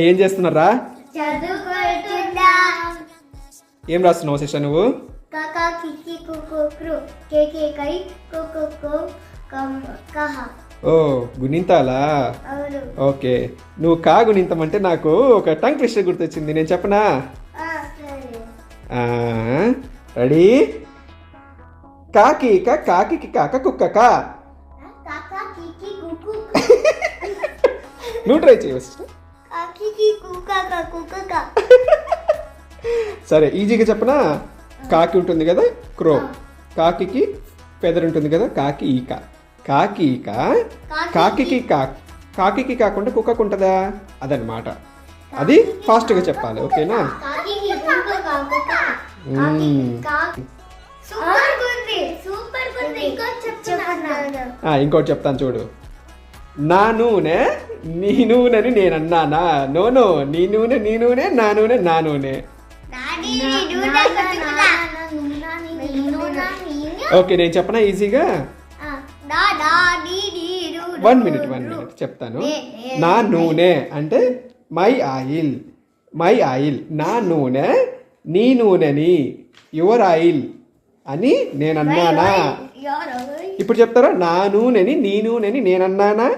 ఏం చేస్తున్నారా? చదువుకుంటున్నాం. ఏం రాస్తున్నావు శిష్ట నువ్వు? కాకా కికి కుకు క్రు కేకే కై కుకు కు కం కహ. ఓ గుణింతాలా? అవును. ఓకే, నువ్వు కా గుణింతం అంటే నాకు ఒక టంగ్ ట్విస్టర్ గుర్తొచ్చింది, నేను చెప్పనా? సరే. రెడీ? కాకి కాకి కాక కుక్క కా. కాకా కికి కుకు నువ్వు ట్రై చేయవు సిస్టర్. కాకి కుక్క కుక్క. సరే ఈజీగా చెప్పనా? కాకి ఉంటుంది కదా, క్రో. కాకి ఫెదర్ ఉంటుంది కదా, కాకి ఈక. కాకి ఈక కాకి కాకుండా కుక్కకు ఉంటుందా? అదనమాట. అది ఫాస్ట్గా చెప్పాలి, ఓకేనా? ఇంకోటి చెప్తాను చూడు. నా నూనె నీ నూనెని నేను అన్నానా? నో, నీ నూనె నా నూనె నా నూనె. ఓకే, నేను చెప్పనా ఈజీగా? 1 minute చెప్తాను. నా నూనె అంటే మై ఆయిల్. నా నూనె నీ నూనెని, యువర్ ఆయిల్ అని నేను అన్నానా? ఇప్పుడు చెప్తారా? నా నూనెని నీ నూనెని నేను అన్నానా?